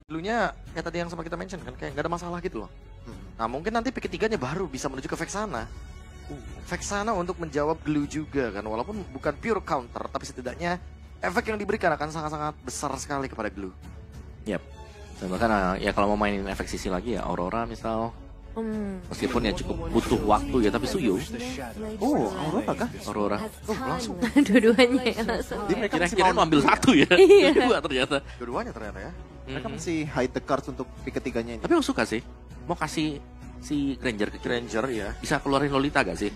Dulunya kayak tadi yang sama kita mention kan, kayak nggak ada masalah gitu loh. Nah mungkin nanti pick ketiganya baru bisa menuju ke Vexana. Vexana untuk menjawab Glue juga kan, walaupun bukan pure counter, tapi setidaknya efek yang diberikan akan sangat-sangat besar sekali kepada Glue. Yap. Dan bahkan ya kalau mau mainin efek sisi lagi ya Aurora misal. Meskipun ya cukup butuh waktu ya, tapi Suyo. Oh, Aurora kah? Aurora. Oh, langsung. Dua-duanya ya langsung. Jadi mereka masih Kira-kira mau mau ambil satu ya. Iya. Dua ternyata. Dua-duanya ternyata ya. Mereka masih hide the cards untuk pick ketiganya ini. Tapi aku suka sih. Mau kasih si Granger ke Granger ya. Bisa keluarin Lolita gak sih?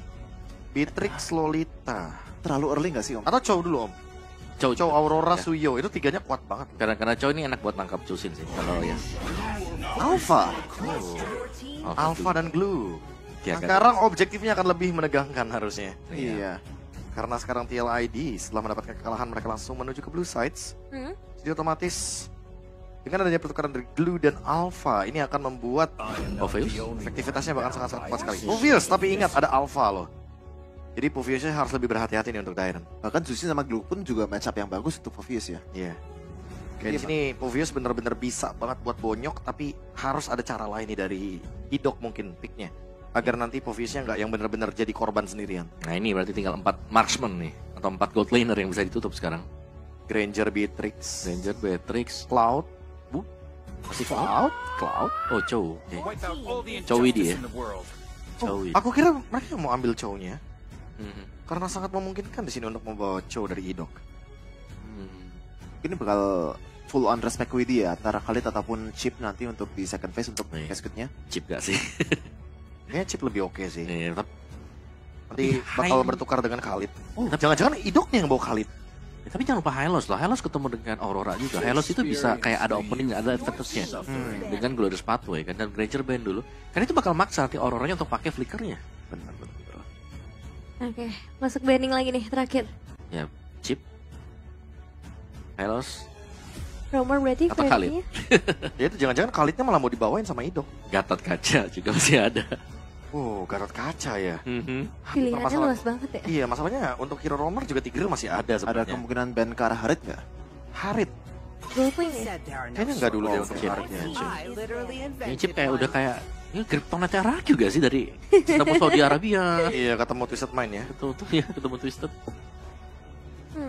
Beatrix, Lolita. Terlalu early gak sih, Om? Atau Chow dulu Om. Chow, Aurora, Suyo. Itu tiganya kuat banget. Karena Chow ini enak buat nangkap Chusin sih. Kalau ya. Alpha. Oh, Alpha dan Glue. Ya, Nah, kan? sekarang objektifnya akan lebih menegangkan harusnya. Iya. Karena sekarang TLID setelah mendapatkan kekalahan mereka langsung menuju ke Blue Sides. Jadi otomatis dengan adanya pertukaran dari Glue dan Alpha ini akan membuat Obvious. efektivitasnya bahkan sangat-sangat kuat sekali. Obvious, tapi ingat ada Alpha loh. Jadi Poviusnya harus lebih berhati-hati nih untuk Dairen. Bahkan Zusin sama Glue pun juga match up yang bagus untuk Povius ya. Iya. Kayak di sini Povius bener-bener bisa banget buat bonyok, tapi harus ada cara lain nih dari Idok mungkin picknya. Agar nanti Poviusnya nggak yang bener-bener jadi korban sendirian. Nah ini berarti tinggal 4 marksman nih. Atau 4 gold laner yang bisa ditutup sekarang. Granger, Beatrix, Ranger, Beatrix, Cloud. masih Cloud? Cloud? Oh Chow. Chow ini ya. Chow. Aku kira mereka mau ambil Chow-nya. Mhm. Karena sangat memungkinkan di sini untuk membawa Chow dari Idok. Ini bakal full on respect with dia antara Khalid ataupun Chip nanti untuk di second phase untuk Iya. casket-nya. Chip gak sih? Kayaknya Chip lebih oke sih. Iya, Nanti bakal bertukar dengan Khalid. Oh, Jangan-jangan Idoknya yang bawa Khalid. tapi jangan lupa Hylos lah. Hylos ketemu dengan Aurora juga. Hylos itu bisa kayak ada opening, ada advantage-nya. Dengan Glorious Pathway kan, dan Granger Band dulu. Karena itu bakal maksa nanti Auroranya untuk pakai flickernya. Benar. Oke, masuk banning lagi nih terakhir. Ya, Chip. Hylos. Romer berarti Atau Khalid. versi-nya. Ya itu jangan-jangan Khalidnya malah mau dibawain sama Idok. Gatot Kaca juga masih ada. Oh, Gatot Kaca ya. Pilihannya Masalah- luas banget ya. Iya, masalahnya untuk Hero Romer juga Tigreal masih ada Ada sebenarnya. kemungkinan ban ke arah Harit nggak? Harit. Goldwing ya. Kayaknya nggak dulu deh untuk Chip. Haritnya. Ini Chip kayak udah kayak ini Kryptonite Araki juga sih dari ketemu Saudi Arabia. Iya, ketemu Twisted Mind ya. Betul tuh ya, ketemu Twisted.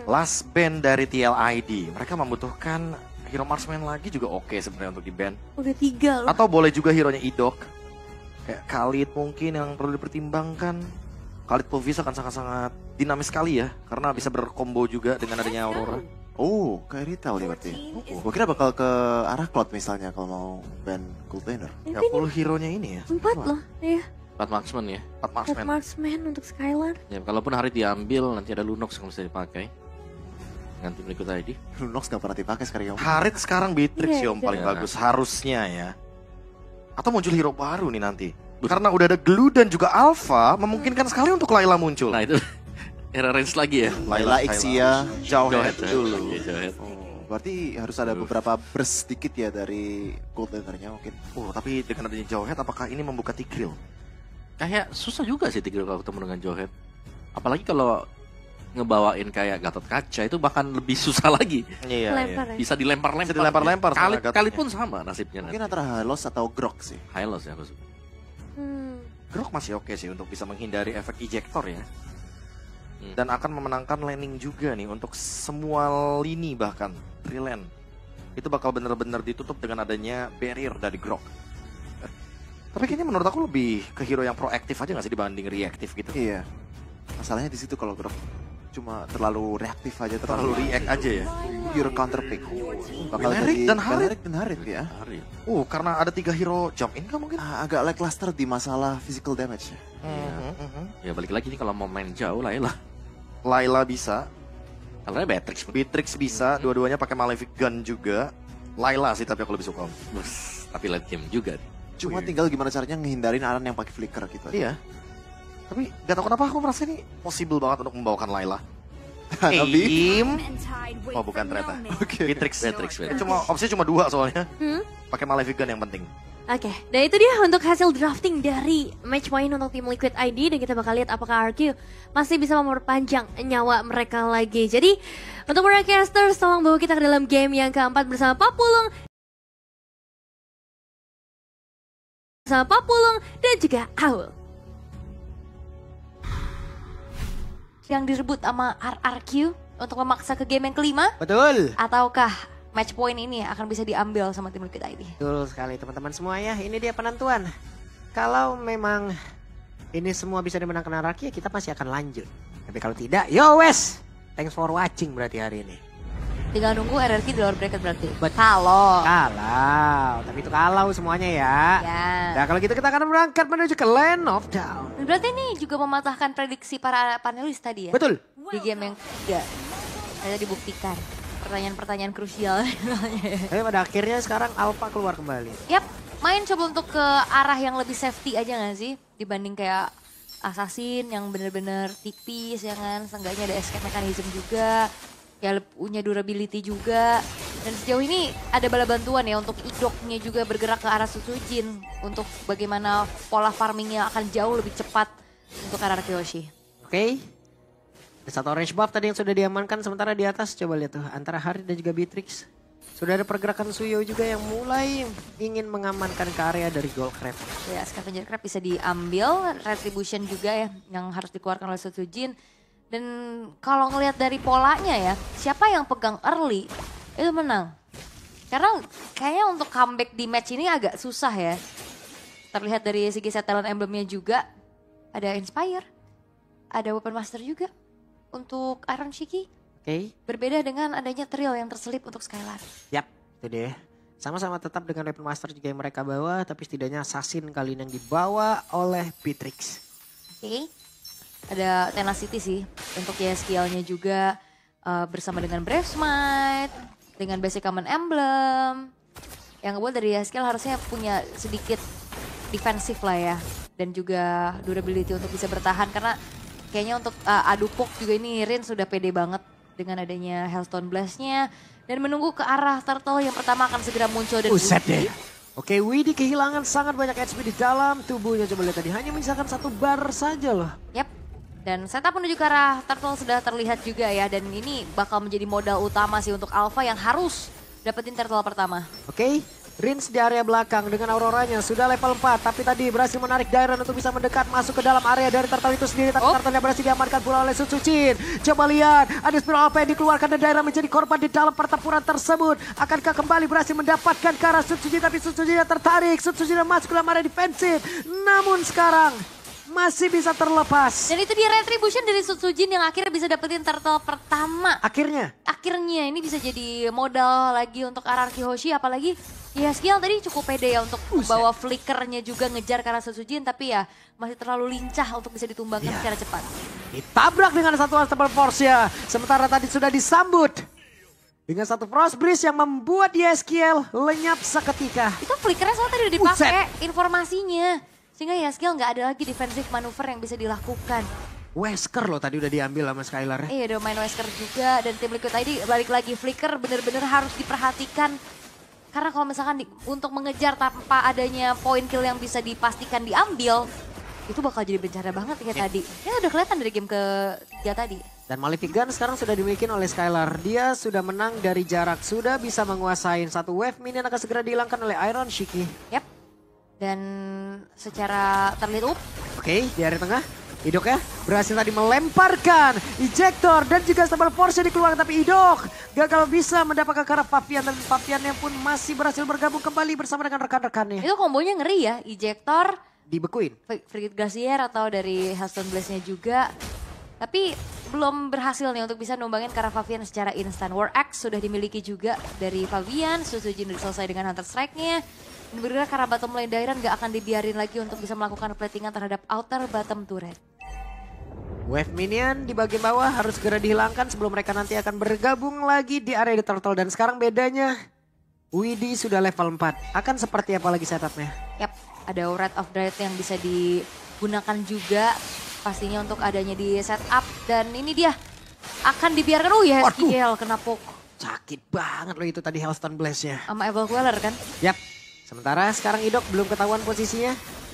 Last band dari TLID. Mereka membutuhkan Hero Marksman lagi juga oke sebenarnya untuk di band. Udah 3 loh. Atau boleh juga hero-nya Idok. Kayak Khalid mungkin yang perlu dipertimbangkan. Khalid Povius akan sangat-sangat dinamis sekali ya. Karena bisa berkombo juga dengan adanya Aurora. Oh, kayak retail ya berarti. Gue kira bakal ke arah Cloud misalnya kalau mau ban Gold Laner. Ya full hero-nya ini ya. 4 loh. Iya. 4 marksman ya. 4 Red Marksman. Marksman untuk Skylar. Ya, kalaupun hari diambil nanti ada Lunox yang bisa dipakai. Dengan tim berikut tadi. Lunox nggak pernah dipakai sekarang ya. Harit sekarang Beatrix Iya, yang paling iya. bagus. Harusnya ya. Atau muncul hero baru nih nanti. Karena udah ada Glue dan juga Alpha, memungkinkan sekali untuk Layla muncul. Nah itu era range lagi ya. Layla, Ixia. Jauhead dulu. Oke, Jawhead. Berarti harus ada beberapa burst sedikit ya dari Gold Lanernya mungkin. Oh, tapi dengan adanya Jauhead, apakah ini membuka Tigreal? Kayak susah juga sih Tigreal kalau ketemu dengan Jawhead. Apalagi kalau ngebawain kayak Gatot Kaca itu bahkan lebih susah lagi. Iya, Lempar ya. Bisa dilempar-lempar. Bisa dilempar-lempar sama Gatotnya. Kali pun sama nasibnya Mungkin nanti. antara Halos atau Grok sih. Hylos ya aku suka. Grok masih oke sih untuk bisa menghindari efek ejector ya. Hmm. Dan akan memenangkan laning juga nih untuk semua lini bahkan. Triland. Itu bakal bener-bener ditutup dengan adanya barrier dari Grok. Tapi kayaknya menurut aku lebih ke hero yang proaktif aja gak sih dibanding reaktif gitu. Iya. Masalahnya di situ kalau Grok cuma terlalu reaktif aja, Terlalu react aja ya. pure counter pick. Balearic dan Harit. Balearic dan Harit ya. Hari. Karena ada 3 hero jump in kan mungkin? Agak lackluster di masalah physical damage. Ya balik lagi nih kalau mau main jauh lah ya lah. Layla bisa, Kalau Beatrix Beatrix bisa, dua-duanya pakai Malefic Gun juga. Layla sih tapi aku lebih suka. tapi late game juga. Cuma tinggal gimana caranya ngehindarin Aran yang pakai flicker gitu. Iya. Tapi gak tau kenapa aku merasa ini possible banget untuk membawakan Layla. Nabi. Aim. Oh bukan ternyata. Beatrix. Beatrix. Opsinya cuma 2 soalnya. Pakai Malefic Gun yang penting. Oke, dan itu dia untuk hasil drafting dari match point untuk tim Liquid ID. Dan kita bakal lihat apakah RQ masih bisa memperpanjang nyawa mereka lagi. Jadi untuk para casters, tolong bawa kita ke dalam game yang keempat bersama Papulung sama Papulung dan juga Aul. Yang direbut sama RRQ untuk memaksa ke game yang kelima? Betul. Ataukah match point ini akan bisa diambil sama tim Liquid ID? Betul sekali teman-teman semua ya. Ini dia penentuan. Kalau memang ini semua bisa dimenangkan RRQ ya kita pasti akan lanjut. Tapi kalau tidak, yo wes. Thanks for watching berarti hari ini. Tinggal nunggu RRQ di lower bracket berarti. Kalau. Tapi itu kalau semuanya ya. Ya. Nah kalau gitu kita akan berangkat menuju ke Land of Down. Berarti ini juga mematahkan prediksi para panelis tadi ya? Betul. Di game yang ketiga. Saya dibuktikan. Pertanyaan-pertanyaan krusial. Tapi pada akhirnya sekarang Alpha keluar kembali. Yap, main coba untuk ke arah yang lebih safety aja gak sih? Dibanding kayak Assassin yang bener-bener tipis ya kan. Seenggaknya ada escape mechanism juga. Ya punya durability juga. Dan sejauh ini ada bala bantuan ya untuk idoknya juga bergerak ke arah Sutsujin. Untuk bagaimana pola farmingnya akan jauh lebih cepat untuk arah Kyoshi. Oke. Ada satu orange buff tadi yang sudah diamankan. Sementara di atas coba lihat tuh. Antara Harid dan juga Beatrix. Sudah ada pergerakan Suyo juga yang mulai ingin mengamankan ke area dari Gold Crab. Ya, Scavenger Crab bisa diambil. Retribution juga ya yang harus dikeluarkan oleh Sutsujin. Dan kalau ngelihat dari polanya ya, siapa yang pegang early itu menang. Karena kayaknya untuk comeback di match ini agak susah ya. Terlihat dari segi set talent emblemnya juga. Ada Inspire, ada Weapon Master juga untuk Iron Shiki. Oke. Berbeda dengan adanya Trill yang terselip untuk Skylar. Yap, itu dia. Sama-sama tetap dengan Weapon Master juga yang mereka bawa, tapi setidaknya Assassin kali ini yang dibawa oleh Beatrix. Oke. Ada Tenacity sih untuk YSKL-nya juga bersama dengan Brave Smite, dengan basic common emblem. Yang ngebuat dari YSKL harusnya punya sedikit defensif lah ya. Dan juga durability untuk bisa bertahan karena kayaknya untuk Adupok juga ini Rin sudah pede banget dengan adanya Hellstone Blast-nya. Dan menunggu ke arah Turtle yang pertama akan segera muncul dan Buset deh. Oke, Widhi kehilangan sangat banyak HP di dalam tubuhnya. Coba lihat tadi, hanya menyisakan 1 bar saja loh. Yap. Dan setup menuju ke arah Turtle sudah terlihat juga ya. Dan ini bakal menjadi modal utama sih untuk Alpha yang harus dapetin Turtle pertama. Oke, Rins di area belakang dengan Auroranya sudah level 4. Tapi tadi berhasil menarik Dairon untuk bisa mendekat masuk ke dalam area dari Turtle itu sendiri. Tapi Turtle-nya berhasil diamankan pula oleh Sutsujin. Coba lihat, ada Spiral Alpha yang dikeluarkan dan Dairon menjadi korban di dalam pertempuran tersebut. Akankah kembali berhasil mendapatkan ke arah Sutsujin, tapi Sutsujin tertarik. Sutsujin masuk ke dalam area defensif. Namun sekarang masih bisa terlepas. Dan itu dia retribution dari Sutsujin yang akhirnya bisa dapetin Turtle pertama. Akhirnya Akhirnya ini bisa jadi modal lagi untuk RRQ Hoshi, apalagi ya skill tadi cukup pede ya untuk bawa flickernya juga ngejar karena Sutsujin, tapi ya masih terlalu lincah untuk bisa ditumbangkan secara cepat. ditabrak dengan satu Unstable Force ya. Sementara tadi sudah disambut dengan satu Frost Breeze yang membuat YSKL lenyap seketika. Itu flickernya soalnya tadi udah dipakai informasinya. Sehingga ya skill nggak ada lagi defensive manuver yang bisa dilakukan. Wesker loh tadi udah diambil sama Skylar. Iya udah main Wesker juga dan tim Liquid ID balik lagi flicker bener-bener harus diperhatikan. Karena kalau misalkan untuk mengejar tanpa adanya poin kill yang bisa dipastikan diambil, itu bakal jadi bencana banget kayak tadi. Ya udah kelihatan dari game ketiga tadi. Dan Malefic Gun sekarang sudah dimiliki oleh Skylar. Dia sudah menang dari jarak, sudah bisa menguasain satu wave minion akan segera dihilangkan oleh Iron Shiki. Yap. Dan secara terlihat Oke, di area tengah. Idok ya berhasil tadi melemparkan ejector dan juga Stable Force dikeluarkan, tapi Idok gagal bisa mendapatkan ke arah Pavian dan Paviannya pun masih berhasil bergabung kembali bersama dengan rekan-rekannya. itu kombonya ngeri ya, ejector, Dibekuin. Frigate Glacier atau dari Hellstone Blast-nya juga. Tapi belum berhasil nih untuk bisa numbangin ke arah Pavian secara instan. War Axe sudah dimiliki juga dari Pavian, Sutsujin sudah selesai dengan Hunter Strike-nya. Dan bergerak ke arah bottom lane Dairon gak akan dibiarin lagi untuk bisa melakukan platingan terhadap outer bottom turret. Wave minion di bagian bawah harus segera dihilangkan sebelum mereka nanti akan bergabung lagi di area di Turtle. Dan sekarang bedanya Widhi sudah level 4. Akan seperti apa lagi setupnya? Yap, ada Wrath of Dread yang bisa digunakan juga pastinya untuk adanya di setup. Dan ini dia akan dibiarkan, ya SKL kena poke. Sakit banget loh itu tadi Hellstone Blast-nya. Sama Evil Queller kan? Yap, sementara sekarang Idok belum ketahuan posisinya.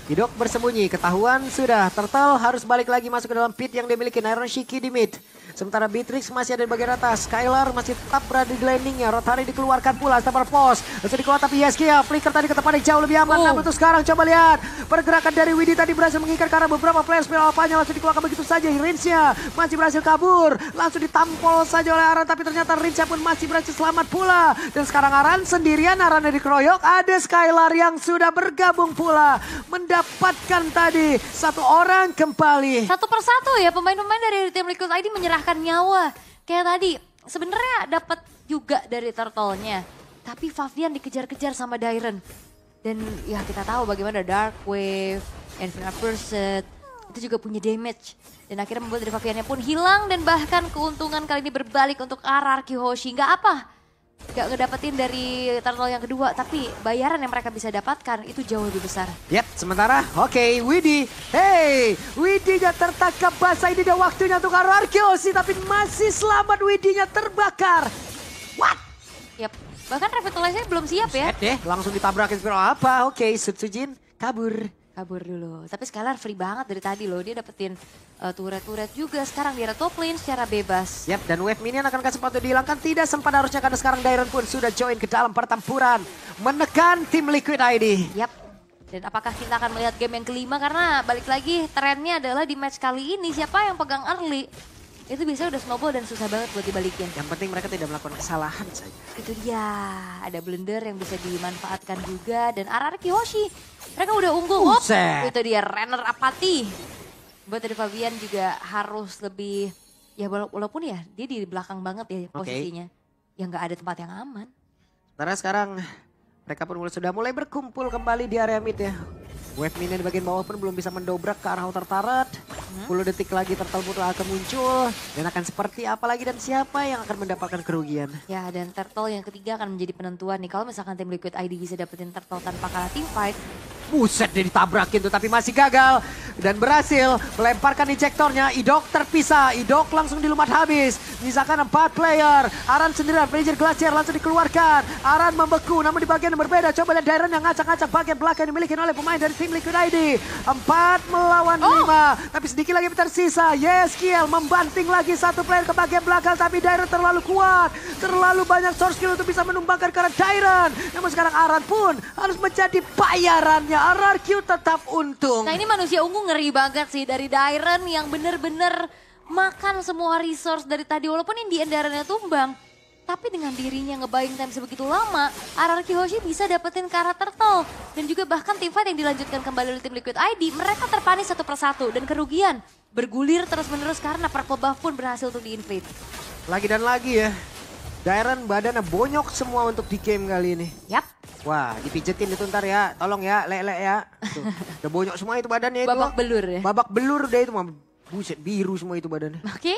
Idok bersembunyi, ketahuan sudah. Turtle harus balik lagi masuk ke dalam pit yang dimiliki Iron Shiki di mid. Sementara Beatrix masih ada di bagian atas. Skylar masih tetap berada di landingnya. Rotary dikeluarkan pula. Stepper Pos. Masih dikeluar tapi Yeskia. Flicker tadi ke depan yang jauh lebih aman. Namun untuk sekarang coba lihat. Pergerakan dari Widi tadi berhasil mengikat karena beberapa player spell alpanya langsung dikeluarkan begitu saja. Rinsya masih berhasil kabur. Langsung ditampol saja oleh Aran. Tapi ternyata Rinsya pun masih berhasil selamat pula. Dan sekarang Aran sendirian. Arannya dikeroyok. Ada Skylar yang sudah bergabung pula. Mendapatkan tadi satu orang kembali. Satu persatu ya pemain-pemain dari tim Liquid ID menyerahkan nyawa. Kayak tadi sebenarnya dapat juga dari turtle-nya. Tapi Favian dikejar-kejar sama Dairon. Dan ya kita tahu bagaimana Dark Wave, Infinite Pursuit itu juga punya damage. Dan akhirnya membuat dari Faviannya pun hilang dan bahkan keuntungan kali ini berbalik untuk RRQ Hoshi. Nggak apa. Gak ngedapetin dari turtle yang kedua, tapi bayaran yang mereka bisa dapatkan itu jauh lebih besar. Yap, sementara oke, Widi. Hey, Widi gak tertangkap basah, ini dia waktunya untuk Arkeosi, tapi masih selamat. Widinya terbakar. What? Yap, bahkan revitalize-nya belum siap ya. Set deh, langsung ditabrakin Spiro apa? Oke, Sutsujin kabur. Kabur dulu, tapi Skylar free banget dari tadi loh. Dia dapetin turret-turret juga, sekarang dia ada top lane secara bebas. Yap, dan wave minion akan sempat dihilangkan. Tidak sempat harusnya karena sekarang Dairon pun sudah join ke dalam pertempuran. Menekan tim Liquid ID. Yap, dan apakah kita akan melihat game yang kelima? Karena balik lagi trennya adalah di match kali ini siapa yang pegang early. Itu biasanya udah snowball dan susah banget buat dibalikin. Yang penting mereka tidak melakukan kesalahan saja. Itu dia, ada blender yang bisa dimanfaatkan juga. Dan RRQ Hoshi, mereka udah unggul. Itu dia, Renner Apati. Buat dari Favian juga harus lebih, ya walaupun ya dia di belakang banget ya posisinya. Ya nggak ada tempat yang aman. Karena sekarang mereka pun sudah mulai berkumpul kembali di area mid ya. Wave minion di bagian bawah pun belum bisa mendobrak ke arah outer turret. 10 detik lagi turtle putra akan muncul. Dan akan seperti apa lagi dan siapa yang akan mendapatkan kerugian. Ya, dan turtle yang ketiga akan menjadi penentuan nih. Kalau misalkan tim Liquid ID bisa dapetin turtle tanpa kalah team fight. Buset, dia ditabrakin tuh tapi masih gagal. Dan berhasil melemparkan injektornya. Idok terpisah, Idok langsung dilumat habis. Misalkan 4 player. Aran sendirian, Ranger Glacier langsung dikeluarkan. Aran membeku namun di bagian yang berbeda. Coba lihat Dairon yang ngacak-ngacak bagian belakang yang dimiliki oleh pemain dari tim Liquid ID. 4 melawan 5. Tapi sedikit lagi tersisa. Yeskiel membanting lagi satu player ke bagian belakang. Tapi Dairon terlalu kuat. Terlalu banyak source skill untuk bisa menumbangkan karena Dairon. Namun sekarang Aran pun harus menjadi bayarannya. RRQ tetap untung. Nah ini manusia ungu ngeri banget sih dari Dairon yang bener-bener makan semua resource dari tadi. Walaupun in the end Daironnya tumbang. Tapi dengan dirinya nge-buying time sebegitu lama, RRQ Hoshi bisa dapetin ke arah turtle. Dan juga bahkan tim fight yang dilanjutkan kembali oleh tim Liquid ID, mereka terpanis satu persatu. Dan kerugian bergulir terus-menerus karena purple buff pun berhasil untuk di-invade. Lagi dan lagi ya. Dairon badannya bonyok semua untuk di game kali ini. Yap. Wah, dipijetin itu ntar ya. Tolong ya, lek-lek ya. Tuh, udah bonyok semua itu badannya itu. Babak belur ya. Babak belur deh itu mah. Buset, biru semua itu badannya. Oke.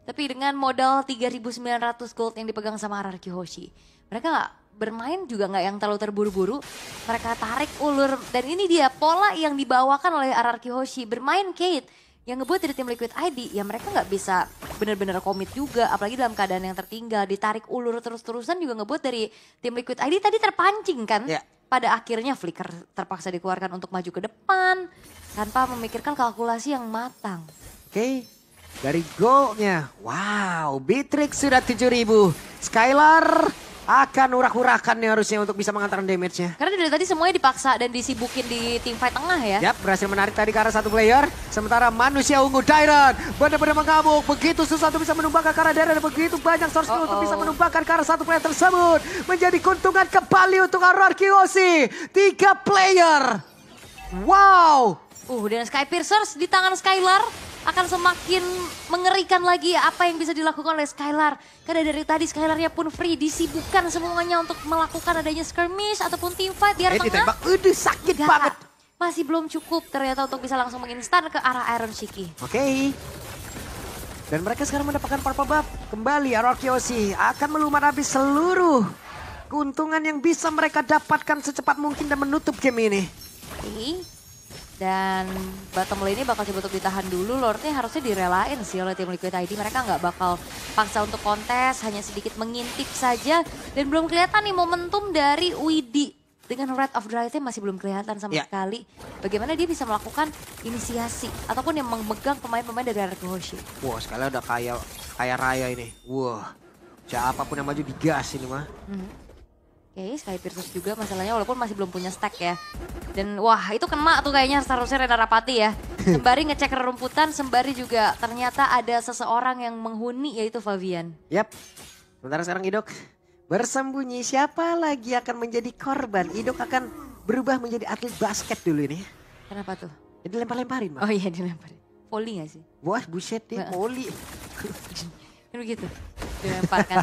Tapi dengan modal 3.900 gold yang dipegang sama RRQ Hoshi. Mereka nggak bermain juga nggak yang terlalu terburu-buru. Mereka tarik ulur. Dan ini dia pola yang dibawakan oleh RRQ Hoshi. Bermain Kate. Yang ngebuat dari tim Liquid ID, ya mereka nggak bisa benar-benar komit juga. Apalagi dalam keadaan yang tertinggal, ditarik ulur terus-terusan juga ngebuat dari tim Liquid ID tadi terpancing kan. Ya. Pada akhirnya Flicker terpaksa dikeluarkan untuk maju ke depan. Tanpa memikirkan kalkulasi yang matang. Oke, dari goalnya, wow, Beatrix sudah 7.000. Skylar akan urak-urakan nih harusnya untuk bisa mengantarkan damage-nya. Karena dari tadi semuanya dipaksa dan disibukin di tim fight tengah ya. Yap, berhasil menarik tadi ke arah satu player. Sementara manusia ungu Dairon benar-benar mengamuk. Begitu susah untuk bisa menumbangkan ke arah Dairon. Begitu banyak source skill untuk bisa menumbangkan ke arah satu player tersebut. Menjadi keuntungan kembali untuk RRQ Hoshi. 3 player. Wow. Dan Sky Piercers di tangan Skylar akan semakin mengerikan lagi apa yang bisa dilakukan oleh Skylar. Karena dari tadi Skylarnya pun free, disibukkan semuanya untuk melakukan adanya skirmish ataupun team fight di area tengah. Ditembak, sakit banget. Masih belum cukup ternyata untuk bisa langsung menginstan ke arah Iron Shiki. Oke. Dan mereka sekarang mendapatkan purple buff. Kembali RRQ Hoshi akan melumat habis seluruh keuntungan yang bisa mereka dapatkan secepat mungkin dan menutup game ini. Oke. Dan bottom lane ini bakal coba untuk ditahan dulu. Lordnya harusnya direlain sih oleh tim Liquid ID. Mereka nggak bakal paksa untuk kontes, hanya sedikit mengintip saja. Dan belum kelihatan nih momentum dari Widi dengan Red of Dry Time masih belum kelihatan sama sekali. Bagaimana dia bisa melakukan inisiasi ataupun yang memegang pemain-pemain dari Araki Hoshi. Wah, sekali udah kaya raya ini. Wah, siapapun yang maju digas ini mah. Oke, Sky Pierce juga masalahnya walaupun masih belum punya stack ya. Dan wah itu kena tuh kayaknya seharusnya Rena Rapati ya. Sembari ngecek rerumputan, sembari juga ternyata ada seseorang yang menghuni yaitu Fabian. Yap, sementara sekarang Idok bersembunyi. Siapa lagi akan menjadi korban? Idok akan berubah menjadi atlet basket dulu ini. Kenapa tuh? Jadi lempar-lemparin Mbak. Oh iya dilemparin. Volley gak sih? Wah buset deh, volley. Kan begitu, dilemparkan.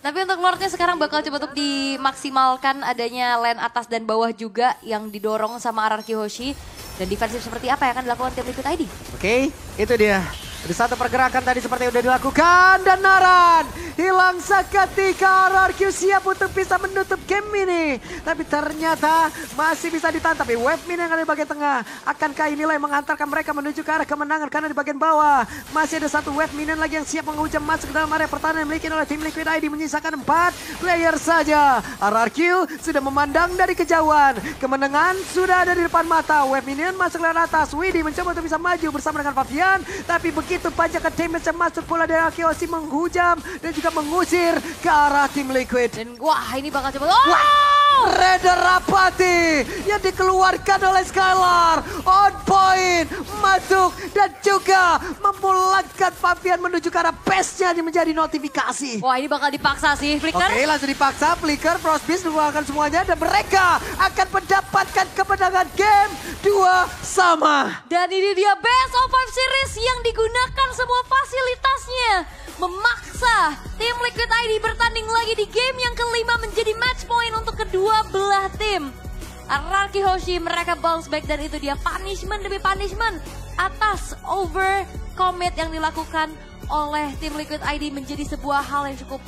Tapi untuk Lordnya sekarang bakal coba untuk dimaksimalkan adanya lane atas dan bawah juga yang didorong sama Araki Hoshi. Dan defensif seperti apa yang akan dilakukan tim Liquid ID? Oke, itu dia. Ada satu pergerakan tadi seperti yang udah dilakukan. Dan Naran hilang seketika. RRQ siap untuk bisa menutup game ini. Tapi ternyata masih bisa ditahan. Tapi wave minion yang ada di bagian tengah. Akankah inilah yang mengantarkan mereka menuju ke arah kemenangan? Karena di bagian bawah masih ada satu wave minion lagi yang siap menghujam masuk ke dalam area pertahanan yang dimiliki oleh tim Liquid ID. Menyisakan 4 player saja. RRQ sudah memandang dari kejauhan. Kemenangan sudah ada di depan mata. Wave minion masuk lewat atas. Widhi mencoba untuk bisa maju bersama dengan Fabian. Tapi begitu panjakan damage yang masuk pula dari Araki Hoshi menghujam dan juga mengusir ke arah tim Liquid. Dan wah ini bakal coba. Oh! Rena Rapati yang dikeluarkan oleh Skylar. On point masuk dan juga memulangkan Fabian menuju ke arah base-nya yang menjadi notifikasi. Wah ini bakal dipaksa sih Flicker. Oke, langsung dipaksa. Flicker, Frostbeast mengeluarkan semuanya dan mereka akan mendapatkan kemenangan game 2 sama. Dan ini dia Best of 5 Series yang digunakan semua fasilitasnya. Memaksa tim Liquid ID bertanding lagi di game yang kelima menjadi match point untuk kedua belah tim. Araki Hoshi mereka bounce back dan itu dia punishment demi punishment atas over commit yang dilakukan oleh tim Liquid ID menjadi sebuah hal yang cukup